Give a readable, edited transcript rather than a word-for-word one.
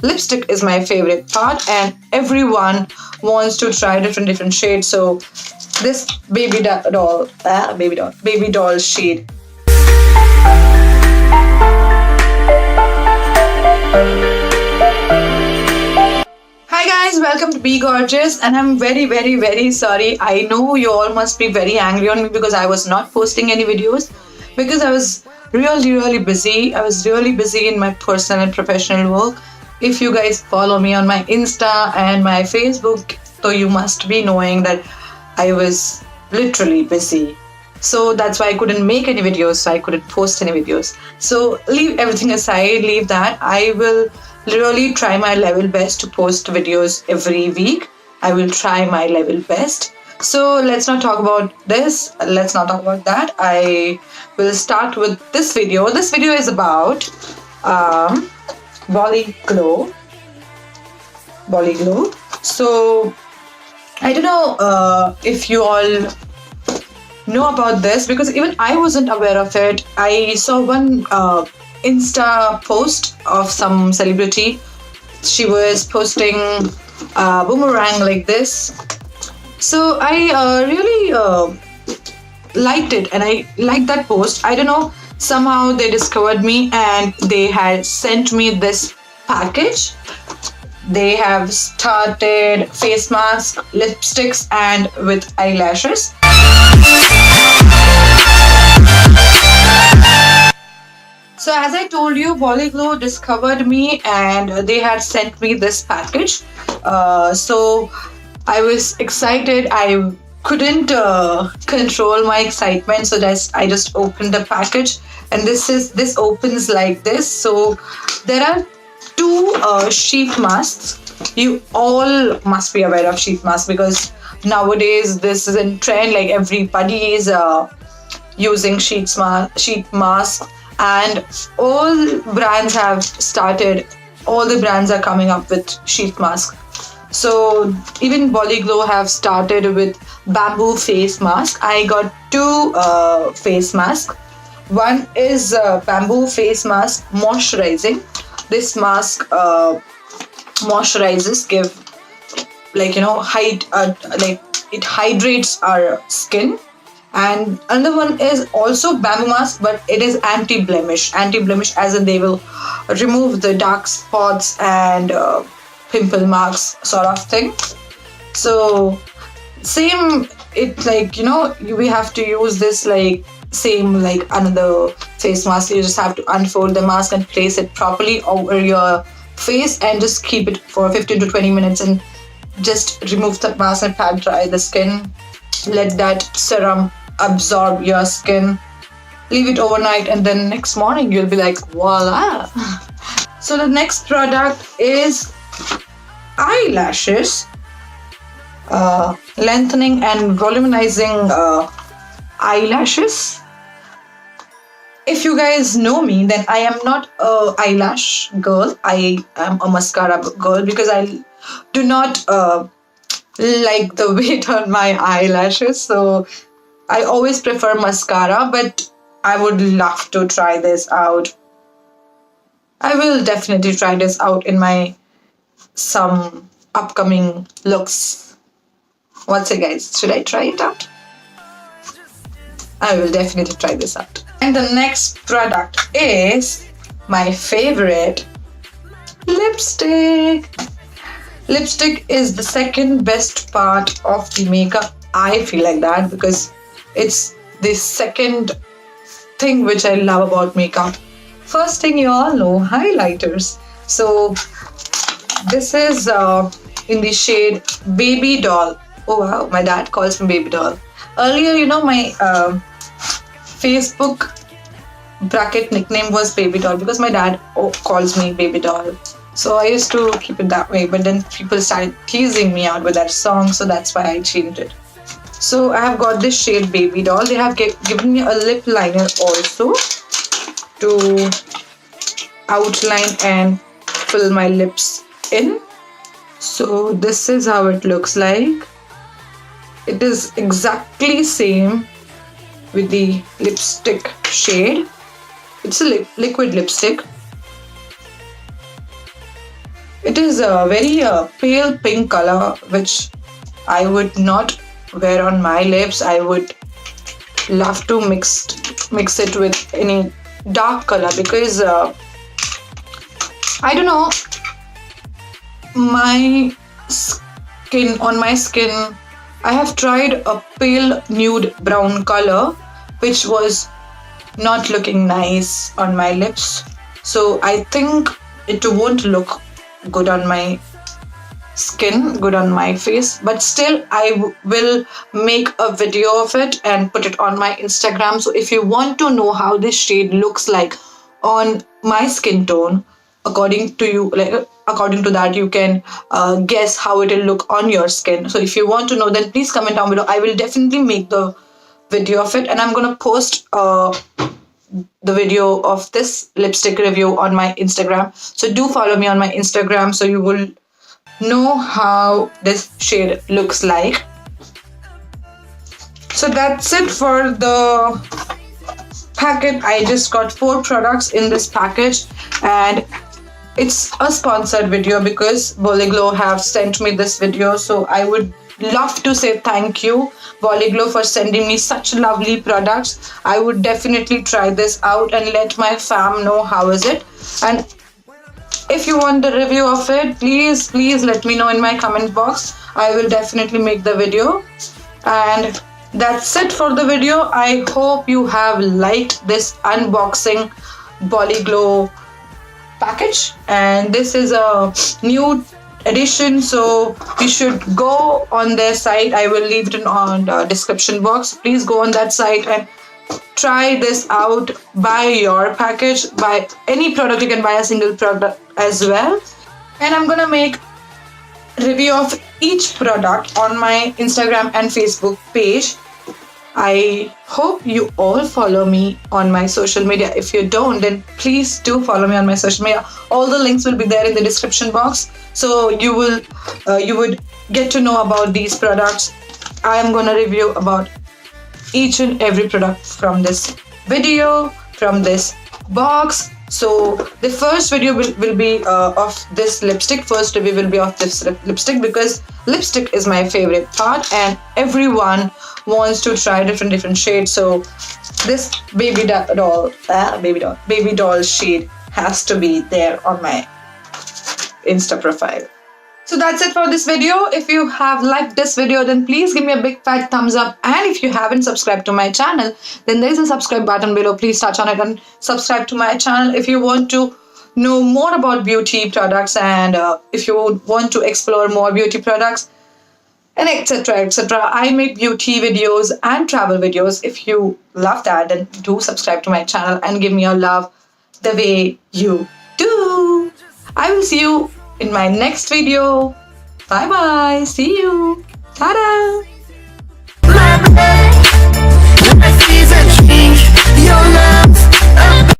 lipstick is my favorite part, and everyone wants to try different shades. So this baby doll shade. Hi guys, welcome to Be Gorgeous, and I'm very sorry. I know you all must be very angry on me because I was not posting any videos because I was really busy. I was really busy in my personal and professional work. If you guys follow me on my Insta and my Facebook, so you must be knowing that I was literally busy. So that's why I couldn't make any videos, so I couldn't post any videos. So leave everything aside, leave that. I will literally try my level best to post videos every week. I will try my level best. So let's not talk about this. Let's not talk about that. I will start with this video. This video is about Bollyglow. So I don't know if you all know about this because even I wasn't aware of it. I saw one Insta post of some celebrity. She was posting a boomerang like this. So I really liked it, and I liked that post. I don't know, somehow they discovered me and they had sent me this package. They have started face masks, lipsticks, and with eyelashes. So as I told you, Bollyglow discovered me and they had sent me this package. So I was excited. I couldn't control my excitement, so I just opened the package, and this opens like this. So there are two sheet masks. You all must be aware of sheet masks because nowadays this is in trend. Like everybody is using sheet masks. And all brands have started, all the brands are coming up with sheet mask. So even Bollyglow have started with bamboo face mask. I got two face masks. One is bamboo face mask moisturizing. This mask moisturizes, give it hydrates our skin. And another one is also bamboo mask, but it is anti-blemish. Anti-blemish as in they will remove the dark spots and pimple marks sort of thing. So same, it we have to use this same like another face mask. You just have to unfold the mask and place it properly over your face and just keep it for 15 to 20 minutes and just remove the mask and pat dry the skin. Let that serum absorb your skin, leave it overnight, and then next morning you'll be like, voila. So the next product is eyelashes, lengthening and volumizing eyelashes. If you guys know me, then I am not a eyelash girl. I am a mascara girl because I do not like the weight on my eyelashes. So I always prefer mascara, but I would love to try this out. I will definitely try this out in my some upcoming looks. What's it, guys? Should I try it out? I will definitely try this out. And the next product is my favorite, lipstick. Lipstick is the second best part of the makeup. I feel like that because it's the second thing which I love about makeup. First thing you all know, highlighters. So this is in the shade Baby Doll. Oh wow, my dad calls me Baby Doll. Earlier, my Facebook bracket nickname was Baby Doll because my dad calls me Baby Doll. So I used to keep it that way, but then people started teasing me out with that song, so that's why I changed it. So I have got this shade Baby Doll. They have given me a lip liner also to outline and fill my lips in. So this is how it looks like. It is exactly same with the lipstick shade. It's a liquid lipstick. It is a very pale pink color, which I would not wear on my lips. I would love to mix it with any dark color because I don't know, my skin, I have tried a pale nude brown color, which was not looking nice on my lips. So I think it won't look good on my skin, good on my face, but still will make a video of it and put it on my Instagram. So if you want to know how this shade looks like on my skin tone, according to you, like according to that, you can guess how it will look on your skin. So if you want to know, then please comment down below. I will definitely make the video of it, and I'm gonna post the video of this lipstick review on my Instagram. So do follow me on my Instagram so you will know how this shade looks like. So that's it for the packet. I just got 4 products in this package, and it's a sponsored video because Bollyglow have sent me this video. So I would love to say thank you, Bollyglow, for sending me such lovely products. I would definitely try this out and let my fam know how is it. And if you want the review of it, please let me know in my comment box. I will definitely make the video. And that's it for the video. I hope you have liked this unboxing Bollyglow package, and this is a new edition, so you should go on their site. I will leave it on the description box. Please go on that site and try this out. Buy your package, buy any product. You can buy a single product as well, and I'm gonna make review of each product on my Instagram and Facebook page. I hope you all follow me on my social media. If you don't, then please do follow me on my social media. All the links will be there in the description box, so you would get to know about these products. I am gonna review about each and every product from this video, from this box. So the first video will be of this lipstick. First review will be of this lipstick because lipstick is my favorite part, and everyone wants to try different shades. So this baby doll shade has to be there on my Insta profile. So that's it for this video. If you have liked this video, then please give me a big fat thumbs up. And if you haven't subscribed to my channel, then there is a subscribe button below. Please touch on it and subscribe to my channel. If you want to know more about beauty products, and if you want to explore more beauty products, and etc. I make beauty videos and travel videos. If you love that, then do subscribe to my channel and give me your love the way you do. I will see you in my next video. Bye bye. See you. Ta-da.